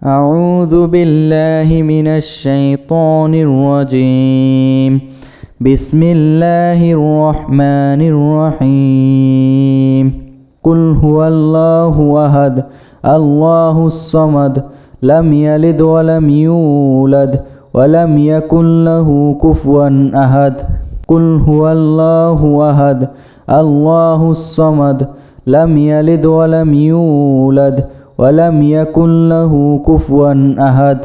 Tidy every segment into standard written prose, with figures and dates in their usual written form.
أعوذ بالله من الشيطان الرجيم. بسم الله الرحمن الرحيم. قل هو الله أحد الله الصمد لم يلد ولم يولد ولم يكن له كفوا أحد. قل هو الله أحد الله الصمد لم يلد ولم يولد ولم يكن له كفوا أحد.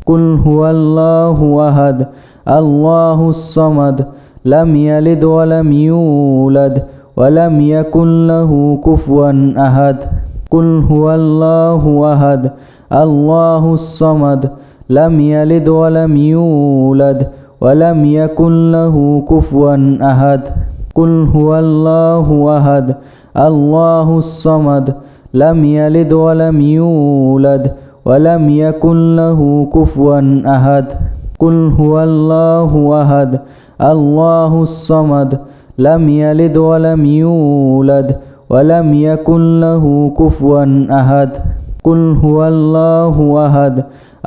قل هو الله أحد الله الصمد لم يلد ولم يولد ولم يكن له كفوا أحد. قل هو الله أحد الله الصمد لم يلد ولم يولد ولم يكن له كفوا أحد. قل هو الله أحد الله الصمد لم يلد ولم يولد ولم يكن له كفوا أحد. قل هو الله أحد الله الصمد لم يلد ولم يولد ولم يكن له كفوا أحد. قل هو الله أحد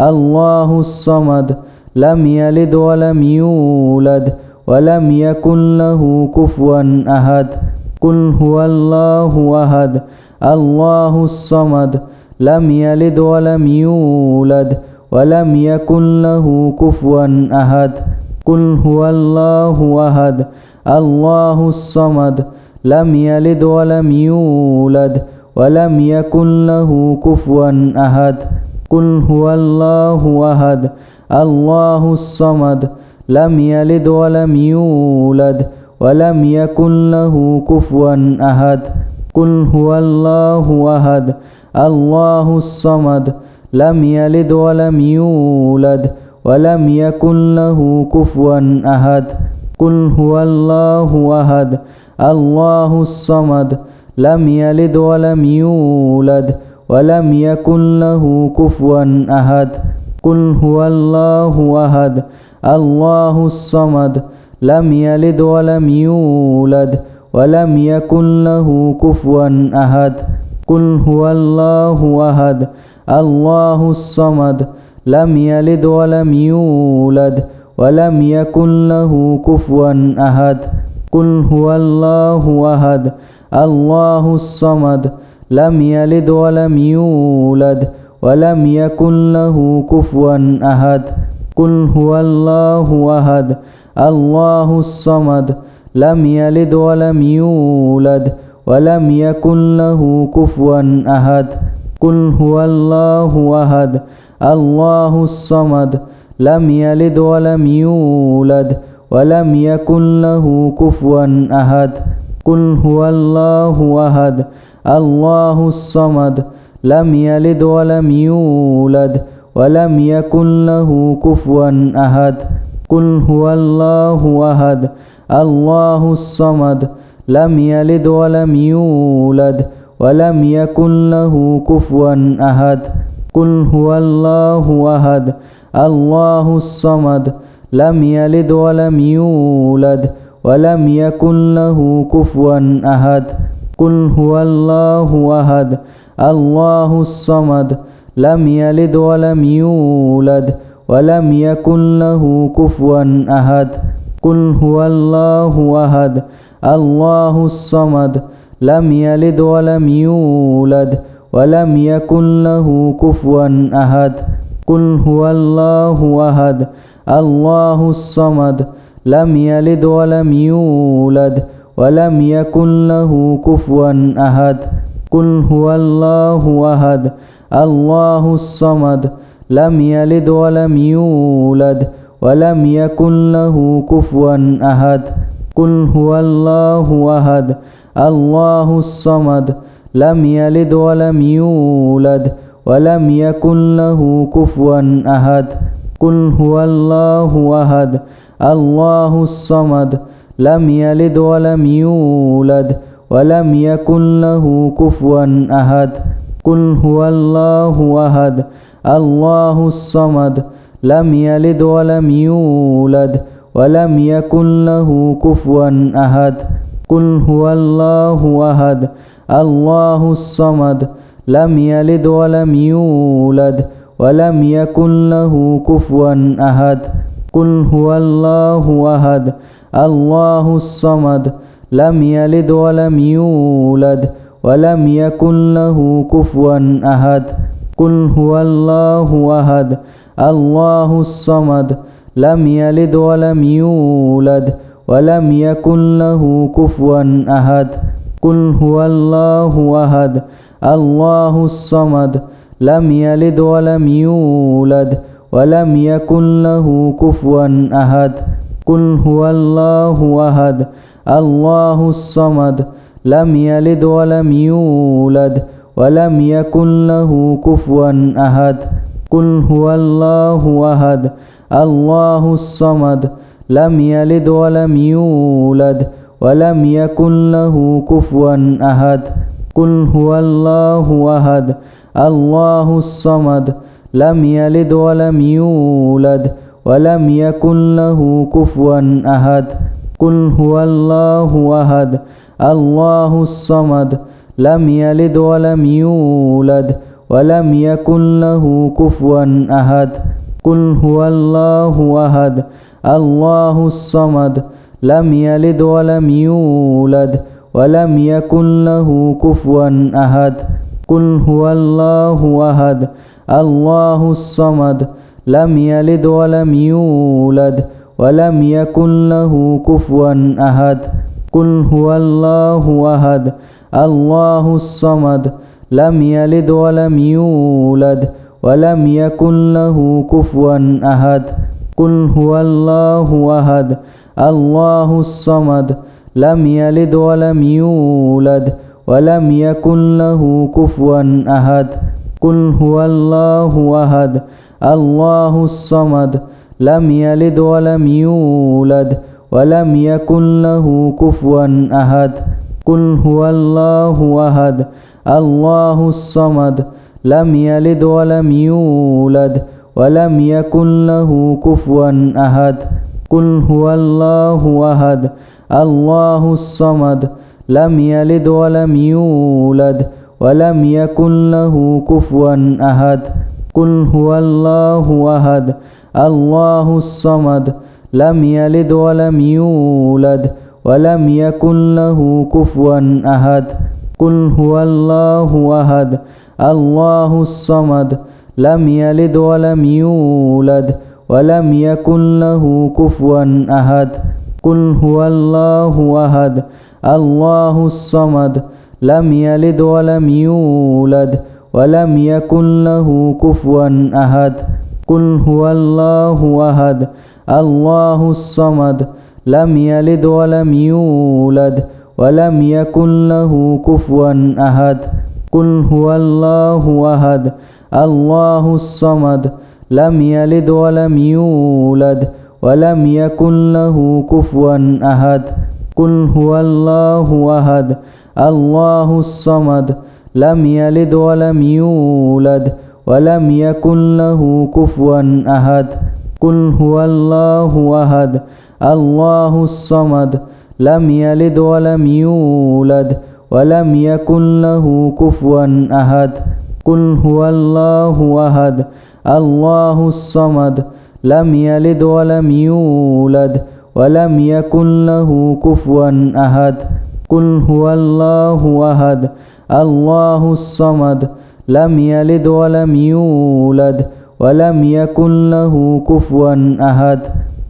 الله الصمد لم يلد ولم يولد ولم يكن له كفوا أحد. قل هو الله أحد الله الصمد لم يلد ولم يولد ولم يكن له كفوا أحد. قل هو الله أحد الله الصمد لم يلد ولم يولد ولم يكن له كفوا أحد. قل هو الله أحد الله الصمد لم يلد ولم يولد ولم يكن له كفوا أحد. قل هو الله أحد الله الصمد لم يلد ولم يولد ولم يكن له كفوا أحد. قل هو الله أحد الله الصمد لم يلد ولم يولد ولم يكن له كفوا أحد. قل هو الله أحد الله الصمد لم يلد ولم يولد ولم يكن له كفوا أحد. قل هو الله أحد الله الصمد لم يلد ولم يولد ولم يكن له كفوا أحد. قل هو الله أحد الله الصمد لم يلد ولم يولد ولم يكن له كفوا أحد. قل هو الله أحد الله الصمد لم يلد ولم يولد ولم يكن له كفوا أحد. قل هو الله أحد الله الصمد لم يلد ولم يولد ولم يكن له كفوا أحد. قل هو الله أحد الله الصمد لم يلد ولم يولد ولم يكن له كفوا أحد. قل هو الله أحد الله الصمد لم يلد ولم يولد ولم يكن له كفوا أحد. قل هو الله أحد الله الصمد لم يلد ولم يولد ولم يكن له كفوا أحد. قل هو الله أحد الله الصمد لم يلد ولم يولد ولم يكن له كفوا أحد. قل هو الله أحد الله الصمد لم يلد ولم يولد ولم يكن له كفوا أحد. قل هو الله أحد الله الصمد لم يلد ولم يولد ولم يكن له كفوا أحد. قل هو الله أحد الله الصمد لم يلد ولم يولد ولم يكن له كفوا أحد. قل هو الله أحد الله الصمد لم يلد ولم يولد ولم يكن له كفوا أحد. قل هو الله أحد الله الصمد لم يلد ولم يولد ولم يكن له كفوا أحد. قل هو الله أحد الله الصمد لم يلد ولم يولد ولم يكن له كفوا أحد. قل هو الله أحد الله الصمد لم يلد ولم يولد ولم يكن له كفوا أحد قل هو الله أحد الله الصمد لم يلد ولم يولد ولم يكن له كفوا أحد قل هو الله أحد الله الصمد لم يلد ولم يولد ولم يكن له كفوا أحد قل هو الله أحد الله الصمد لم يلد ولم يولد ولم يكن له كفوا أحد قل هو الله أحد الله الصمد لم يلد ولم يولد ولم يكن له كفوا أحد قل هو الله أحد الله الصمد لم يلد ولم يولد ولم يكن له كفوا أحد قل هو الله أحد الله الصمد لم يلد ولم يولد ولم يكن له كفوا أحد قل هو الله أحد الله الصمد لم يلد ولم يولد ولم يكن له كفوا أحد قل هو الله أحد الله الصمد لم يلد ولم يولد ولم يكن له كفوا أحد قل هو الله أحد الله الصمد لم يلد ولم يولد ولم يكن له كفوا أحد قل هو الله أحد الله الصمد لم يلد ولم يولد ولم يكن له كفوا أحد قل هو الله أحد الله الصمد لم يلد ولم يولد ولم يكن له كفوا أحد قل هو الله أحد الله الصمد لم يلد ولم يولد ولم يكن له كفوا أحد قل هو الله أحد الله الصمد لم يلد ولم يولد ولم يكن له كفوا أحد قل هو الله أحد الله الصمد لم يلد ولم يولد ولم يكن له كفوا أحد قل هو الله أحد الله الصمد لم يلد ولم يولد ولم يكن له كفوا أحد قل هو الله أحد الله الصمد لم يلد ولم يولد ولم يكن له كفوا أحد قل هو الله أحد الله الصمد لم يلد ولم يولد ولم يكن له كفوا أحد قل هو الله أحد الله الصمد لم يلد ولم يولد ولم يكن له كفوا أحد قل هو الله أحد الله الصمد لم يلد ولم يولد ولم يكن له كفوا أحد قل هو الله أحد الله الصمد لم يلد ولم يولد ولم يكن له كفوا أحد قل هو الله أحد الله الصمد لم يلد ولم يولد ولم يكن له كفوا أحد قل هو الله أحد الله الصمد لم يلد ولم يولد ولم يكن له كفوا أحد قل هو الله أحد الله الصمد لم يلد ولم يولد ولم يكن له كفوا أحد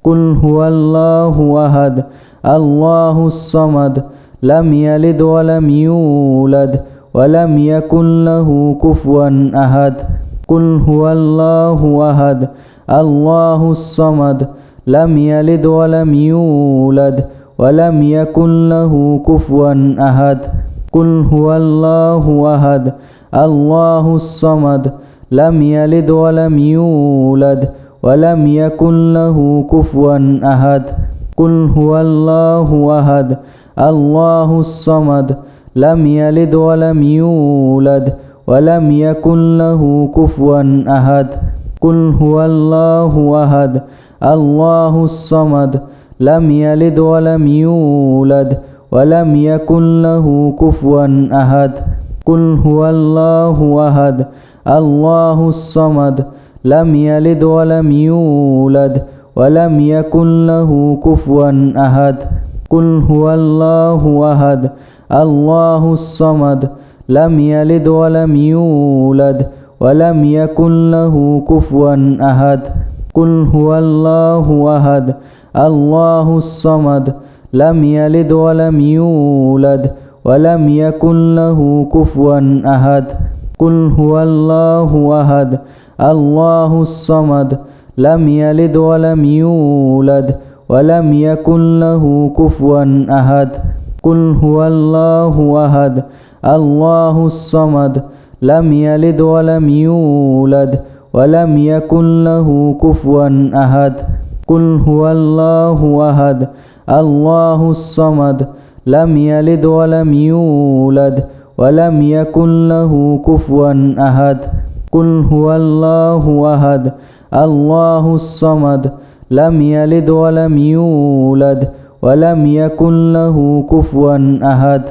قل هو الله أحد الله الصمد لم يلد ولم يولد ولم يكن له كفوا أحد قل هو الله أحد الله الصمد لم يلد ولم يولد ولم يكن له كفوا أحد قل هو الله أحد الله الصمد لم يلد ولم يولد ولم يكن له كفوا أحد قل هو الله أحد الله الصمد لم يلد ولم يولد ولم يكن له كفوا أحد قل هو الله أحد الله الصمد لم يلد ولم يولد ولم يكن له كفوا أحد قل هو الله أحد الله الصمد لم يلد ولم يولد ولم يكن له كفوا أحد قل هو الله أحد الله الصمد لم يلد ولم يولد ولم يكن له كفوا أحد قل هو الله أحد الله الصمد لم يلد ولم يولد ولم يكن له كفوا أحد قل هو الله أحد الله الصمد لم يلد ولم يولد ولم يكن له كفوا أحد قل هو الله أحد الله الصمد لم يلد ولم يولد ولم يكن له كفوا أحد قل هو الله أحد الله الصمد لم يلد ولم يولد ولم يكن له كفوا أحد قل هو الله أحد الله الصمد لم يلد ولم يولد ولم يكن له كفوا أحد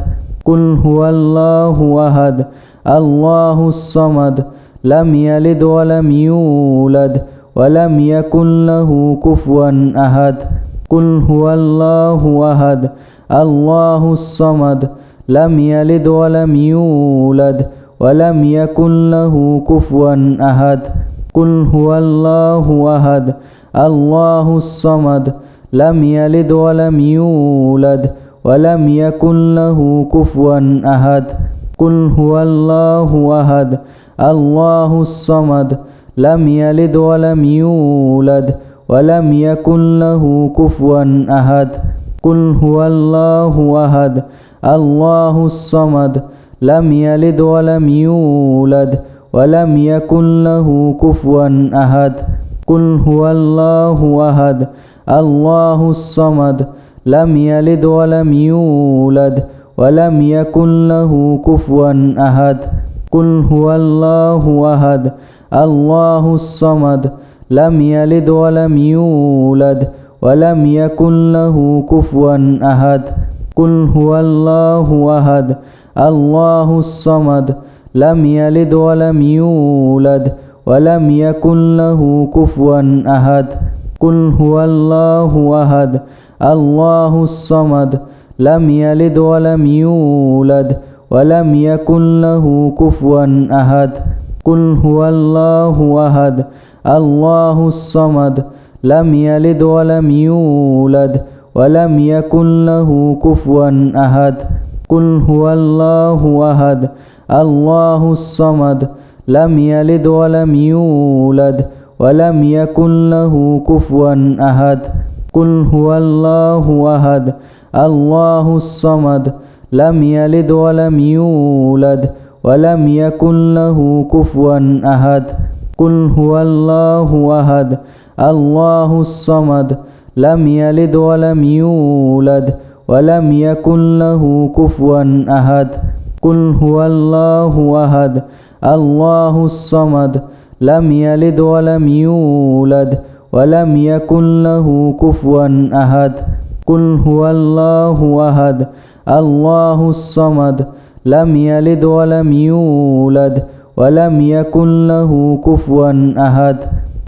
قل هو الله أحد الله الصمد لم يلد ولم يولد ولم يكن له كفوا أحد قل هو الله أحد الله الصمد لم يلد ولم يولد ولم يكن له كفوا أحد قل هو الله أحد الله الصمد لم يلد ولم يولد ولم يكن له كفوا أحد قل هو الله أحد الله الصمد لم يلد ولم يولد ولم يكن له كفوا أحد قل هو الله أحد الله الصمد لم يلد ولم يولد ولم يكن له كفوا أحد قل هو الله أحد الله الصمد لم يلد ولم يولد ولم يكن له كفوا أحد قل هو الله أحد الله الصمد لم يلد ولم يولد ولم يكن له كفوا أحد قل هو الله أحد الله الصمد لم يلد ولم يولد ولم يكن له كفوا أحد قل هو الله أحد الله الصمد لم يلد ولم يولد ولم يكن له كفوا أحد قل هو الله أحد الله الصمد لم يلد ولم يولد ولم يكن له كفوا أحد قل هو الله أحد الله الصمد لم يلد ولم يولد ولم يكن له كفوا أحد قل هو الله أحد الله الصمد لم يلد ولم يولد ولم يكن له كفوا أحد قل هو الله أحد الله الصمد لم يلد ولم يولد ولم يكن له كفوا أحد قل هو الله أحد الله الصمد لم يلد ولم يولد ولم يكن له كفوا أحد قل هو الله أحد الله الصمد لم يلد ولم يولد ولم يكن له كفوا أحد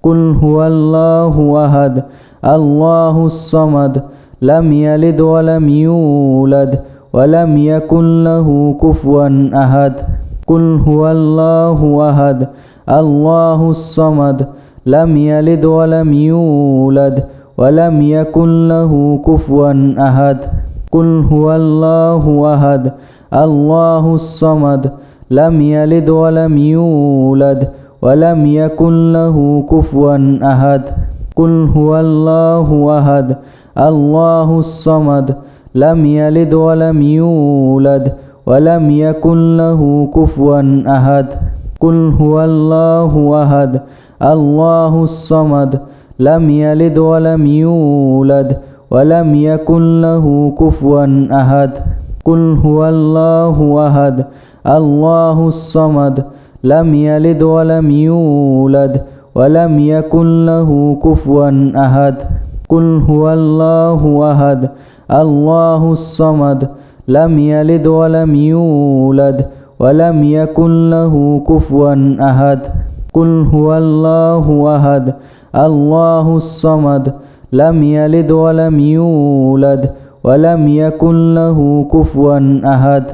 قل هو الله أحد الله الصمد لم يلد ولم يولد ولم يكن له كفوا أحد قل هو الله أحد الله الصمد لم يلد ولم يولد ولم يكن له كفوا أحد قل هو الله أحد الله الصمد لم يلد ولم يولد ولم يكن له كفوا أحد قل هو الله أحد الله الصمد لم يلد ولم يولد ولم يكن له كفوا أحد قل هو الله أحد الله الصمد لم يلد ولم يولد ولم يكن له كفوا أحد قل هو الله أحد الله الصمد لم يلد ولم يولد ولم يكن له كفوا أحد قل هو الله أحد الله الصمد لم يلد ولم يولد ولم يكن له كفوا أحد قل هو الله أحد الله الصمد لم يلد ولم يولد ولم يكن له كفوا أحد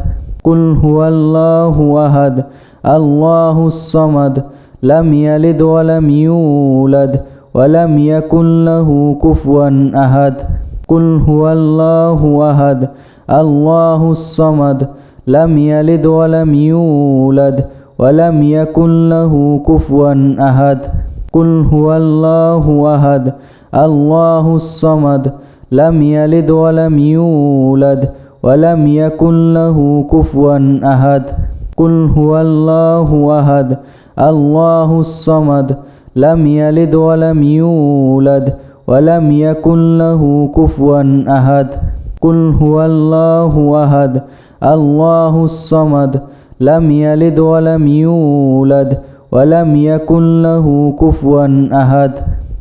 قل هو الله أحد الله الصمد لم يلد ولم يولد ولم يكن له كفوا أحد قل هو الله أحد الله الصمد لم يلد ولم يولد ولم يكن له كفوا أحد قل هو الله أحد الله الصمد لم يلد ولم يولد ولم يكن له كفوا أحد قل هو الله أحد الله الصمد لم يلد ولم يولد ولم يكن له كفوا أحد قل هو الله أحد الله الصمد لم يلد ولم يولد ولم يكن له كفوا أحد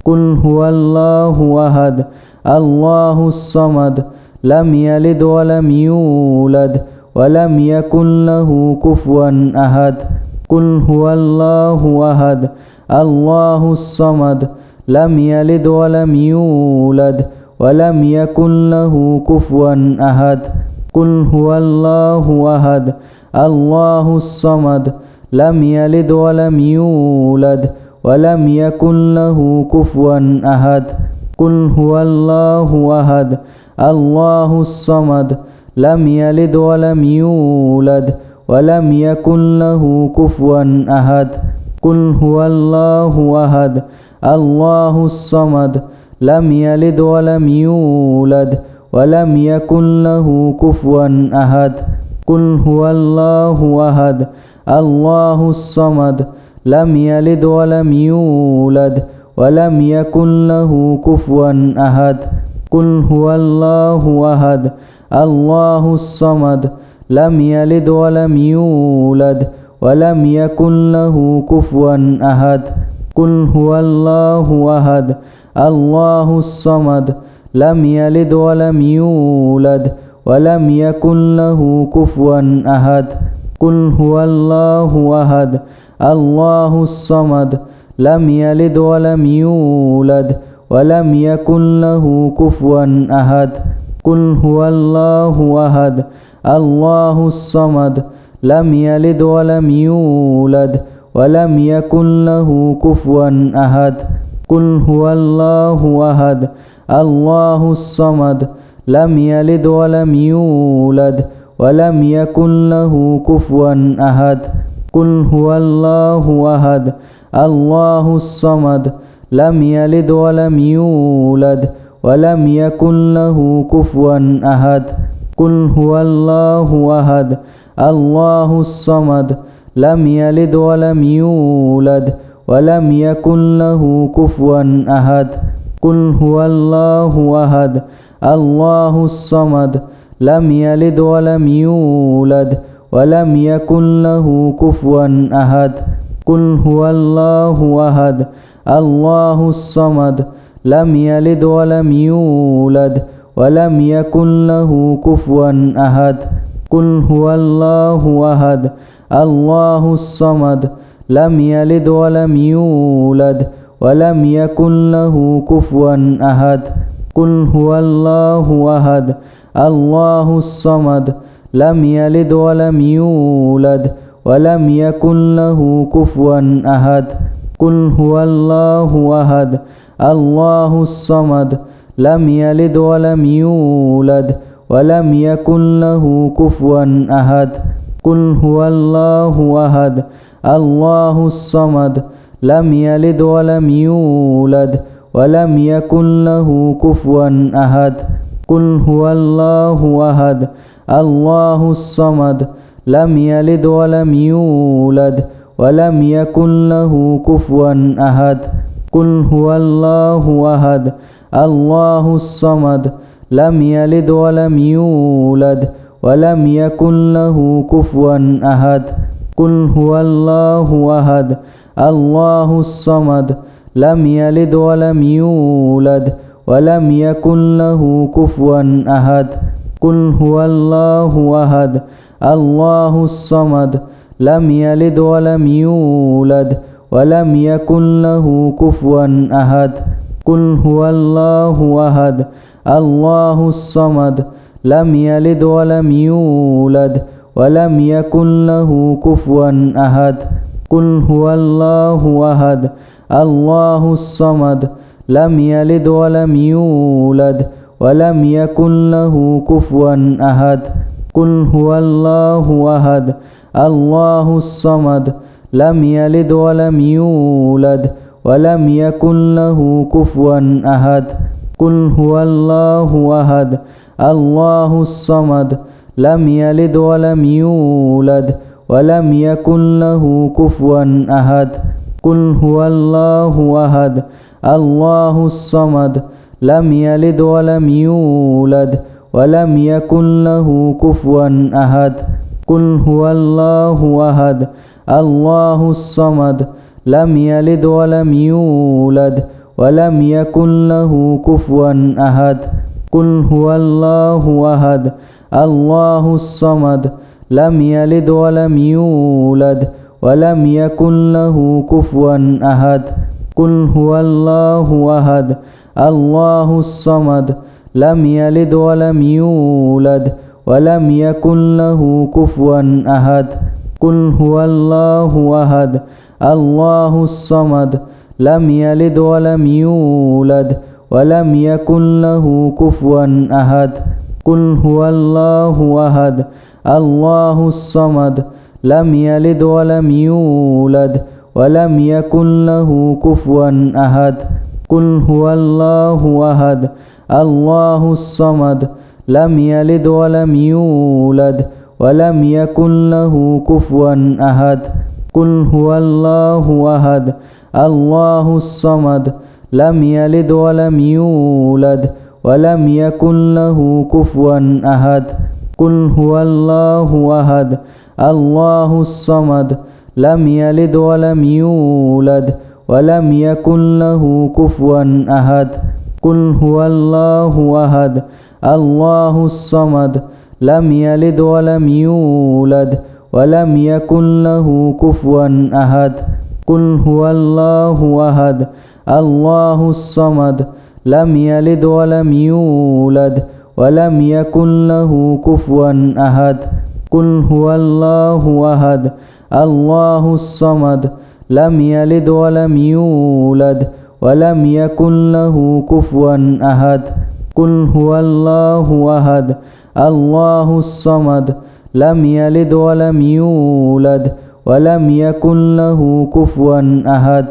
قل هو الله أحد الله الصمد لم يلد ولم يولد ولم يكن له كفوا أحد قل هو الله أحد الله الصمد لم يلد ولم يولد ولم يكن له كفوا أحد قل هو الله أحد الله الصمد لم يلد ولم يولد ولم يكن له كفوا أحد قل هو الله أحد الله الصمد لم يلد ولم يولد ولم يكن له كفوا أحد قل هو الله أحد الله الصمد لم يلد ولم يولد ولم يكن له كفوا أحد قل هو الله أحد الله الصمد لم يلد ولم يولد ولم يكن له كفوا أحد قل هو الله أحد الله الصمد لم يلد ولم يولد ولم يكن له كفوا أحد قل هو الله أحد الله الصمد لم يلد ولم يولد ولم يكن له كفوا أحد قل هو الله أحد الله الصمد لم يلد ولم يولد ولم يكن له كفوا أحد قل هو الله أحد الله الصمد لم يلد ولم يولد ولم يكن له كفوا أحد قل هو الله أحد الله الصمد لم يلد ولم يولد ولم يكن له كفوا أحد قل هو الله أحد الله الصمد لم يلد ولم يولد ولم يكن له كفوا أحد قل هو الله أحد الله الصمد لم يلد ولم يولد ولم يكن له كفوا أحد قل هو الله أحد الله الصمد لم يلد ولم يولد ولم يكن له كفوا أحد قل هو الله أحد الله الصمد لم يلد ولم يولد ولم يكن له كفوا أحد قل هو الله أحد الله الصمد لم يلد ولم يولد ولم يكن له كفوا أحد قل هو الله أحد الله الصمد لم يلد ولم يولد ولم يكن له كفوا أحد قل هو الله أحد الله الصمد لم يلد ولم يولد ولم يكن له كفوا أحد قل هو الله أحد الله الصمد لم يلد ولم يولد ولم يكن له كفوا أحد قل هو الله أحد الله الصمد لم يلد ولم يولد ولم يكن له كفوا أحد قل هو الله أحد الله الصمد لم يلد ولم يولد ولم يكن له كفوا أحد قل هو الله أحد الله الصمد لم يلد ولم يولد ولم يكن له كفوا أحد قل هو الله أحد الله الصمد لم يلد ولم يولد ولم يكن له كفوا أحد قل هو الله أحد الله الصمد لم يلد ولم يولد ولم يكن له كفوا أحد قل هو الله أحد الله الصمد لم يلد ولم يولد ولم يكن له كفوا أحد قل هو الله أحد الله الصمد لم يلد ولم يولد ولم يكن له كفوا أحد قل هو الله أحد الله الصمد لم يلد ولم يولد ولم يكن له كفوا أحد قل هو الله أحد الله الصمد لم يلد ولم يولد ولم يكن له كفوا أحد قل هو الله أحد الله الصمد لم يلد ولم يولد ولم يكن له كفوا أحد قل هو الله أحد الله الصمد لم يلد ولم يولد ولم يكن له كفوا أحد قل هو الله أحد الله الصمد لم يلد ولم يولد ولم يكن له كفوا أحد قل هو الله أحد الله الصمد لم يلد ولم يولد ولم يكن له كفوا أحد قل هو الله أحد الله الصمد لم يلد ولم يولد ولم يكن له كفوا أحد قل هو الله أحد الله الصمد لم يلد ولم يولد ولم يكن له كفوا أحد قل هو الله أحد الله الصمد لم يلد ولم يولد ولم يكن له كفوا أحد قل هو الله أحد الله الصمد لم يلد ولم يولد ولم يكن له كفوا أحد قل هو الله أحد الله الصمد لم يلد ولم يولد ولم يكن له كفوا أحد قل هو الله أحد الله الصمد لم يلد ولم يولد ولم يكن له كفوا أحد قل هو الله أحد الله الصمد لم يلد ولم يولد ولم يكن له كفوا أحد قل هو الله أحد الله الصمد لم يلد ولم يولد ولم يكن له كفوا أحد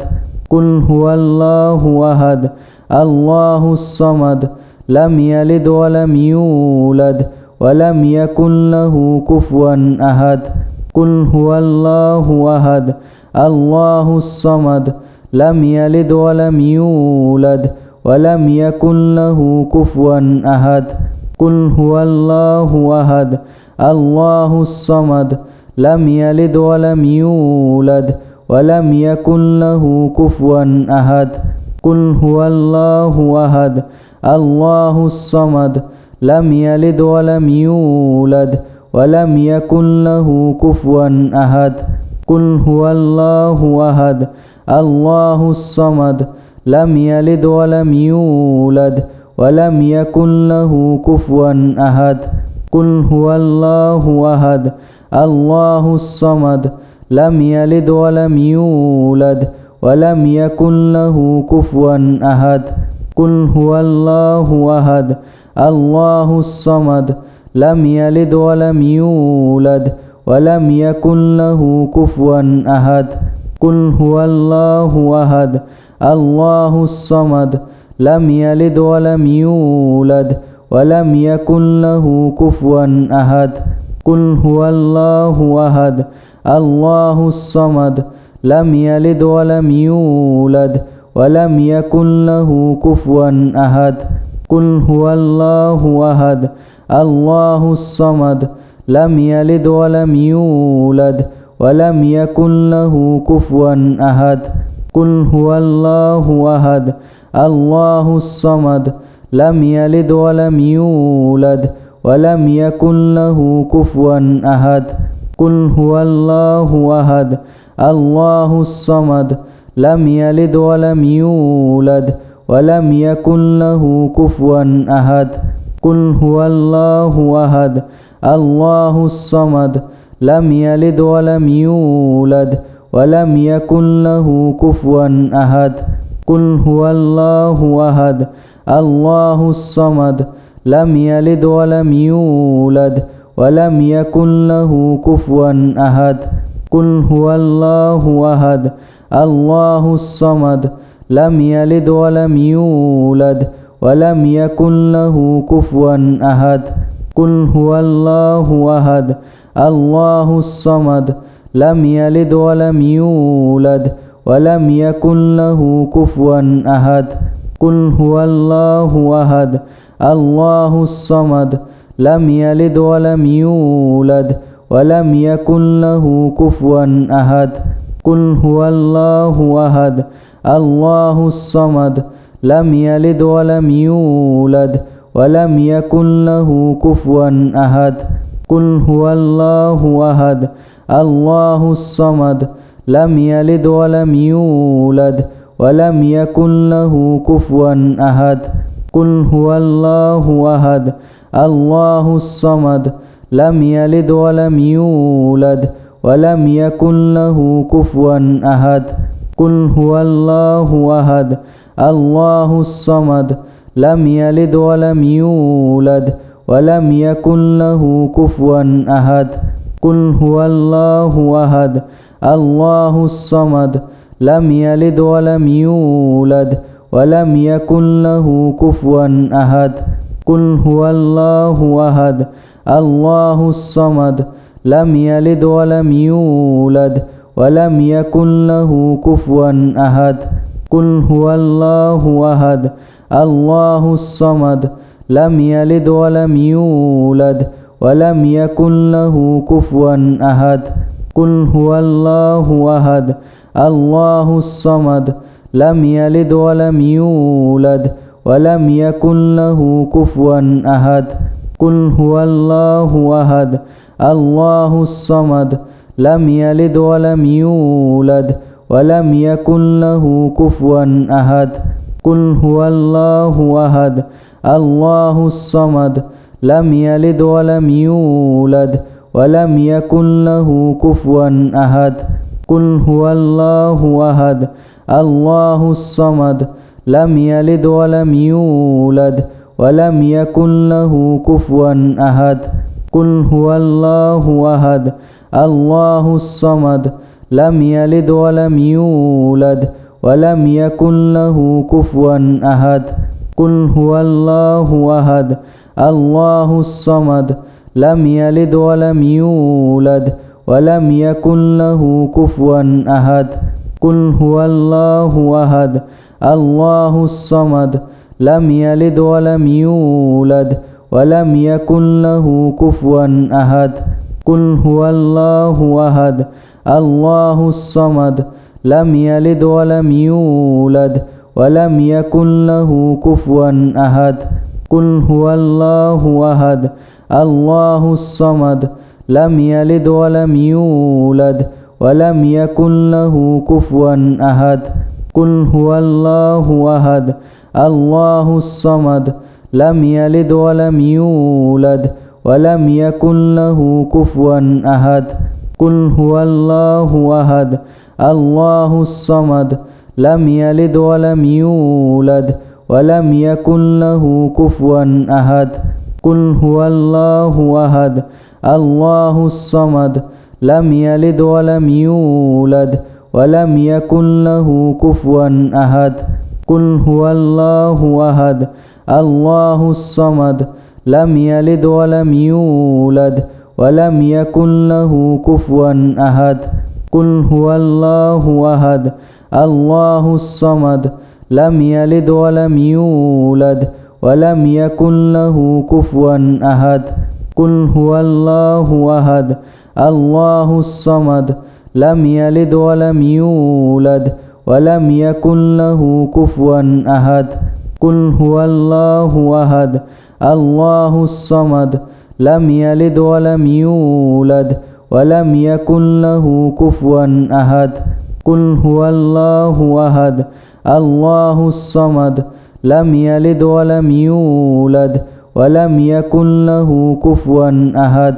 قل هو الله أحد الله الصمد لم يلد ولم يولد ولم يكن له كفوا أحد قل هو الله أحد الله الصمد لم يلد ولم يولد ولم يكن له كفوا أحد قل هو الله أحد الله الصمد لم يلد ولم يولد ولم يكن له كفوا أحد قل هو الله أحد الله الصمد لم يلد ولم يولد ولم يكن له كفوا أحد قل هو الله أحد الله الصمد لم يلد ولم يولد ولم يكن له كفوا أحد قل هو الله أحد الله الصمد لم يلد ولم يولد ولم يكن له كفوا أحد قل هو الله أحد الله الصمد لم يلد ولم يولد ولم يكن له كفوا أحد قل هو الله أحد الله الصمد لم يلد ولم يولد ولم يكن له كفوا أحد قل هو الله أحد الله الصمد لم يلد ولم يولد ولم يكن له كفوا أحد قل هو الله أحد الله الصمد لم يلد ولم يولد ولم يكن له كفوا أحد قل هو الله أحد الله الصمد لم يلد ولم يولد ولم يكن له كفوا أحد قل هو الله أحد الله الصمد لم يلد ولم يولد ولم يكن له كفوا أحد قل هو الله أحد الله الصمد لم يلد ولم يولد ولم يكن له كفوا أحد قل هو الله أحد الله الصمد لم يلد ولم يولد ولم يكن له كفوا أحد قل هو الله أحد الله الصمد لم يلد ولم يولد ولم يكن له كفوا أحد قل هو الله أحد الله الصمد لم يلد ولم يولد ولم يكن له كفوا أحد قل هو الله أحد الله الصمد لم يلد ولم يولد ولم يكن له كفوا أحد قل هو الله أحد الله الصمد لم يلد ولم يولد ولم يكن له كفوا أحد قل هو الله أحد الله الصمد لم يلد ولم يولد ولم يكن له كفوا أحد قل هو الله أحد الله الصمد لم يلد ولم يولد ولم يكن له كفوا أحد قل هو الله أحد الله الصمد لم يلد ولم يولد ولم يكن له كفوا أحد قل هو الله أحد الله الصمد لم يلد ولم يولد ولم يكن له كفوا أحد قل هو الله أحد الله الصمد لم يلد ولم يولد ولم يكن له كفوا أحد قل هو الله أحد الله الصمد لم يلد ولم يولد ولم يكن له كفوا أحد قل هو الله أحد الله الصمد لم يلد ولم يولد ولم يكن له كفوا أحد قل هو الله أحد الله الصمد لم يلد ولم يولد ولم يكن له كفوا أحد قل هو الله أحد الله الصمد لم يلد ولم يولد ولم يكن له كفوا أحد قل هو الله أحد الله الصمد لم يلد ولم يولد ولم يكن له كفوا أحد قل هو الله أحد الله الصمد لم يلد ولم يولد ولم يكن له كفوا أحد قل هو الله أحد الله الصمد لم يلد ولم يولد ولم يكن له كفوا أحد قل هو الله أحد الله الصمد لم يلد ولم يولد ولم يكن له كفوا أحد قل هو الله أحد الله الصمد لم يلد ولم يولد ولم يكن له كفوا أحد قل هو الله أحد الله الصمد لم يلد ولم يولد ولم يكن له كفوا أحد قل هو الله أحد الله الصمد لم يلد ولم يولد ولم يكن له كفوا أحد قل هو الله أحد الله الصمد لم يلد ولم يولد ولم يكن له كفوا أحد قل هو الله أحد الله الصمد لم يلد ولم يولد ولم يكن له كفوا أحد قل هو الله أحد الله الصمد لم يلد ولم يولد ولم يكن له كفوا أحد قل هو الله أحد الله الصمد لم يلد ولم يولد ولم يكن له كفوا أحد قل هو الله أحد الله الصمد لم يلد ولم يولد ولم يكن له كفوا أحد قل هو الله أحد الله الصمد لم يلد ولم يولد ولم يكن له كفوا أحد قل هو الله أحد الله الصمد لم يلد ولم يولد ولم يكن له كفوا أحد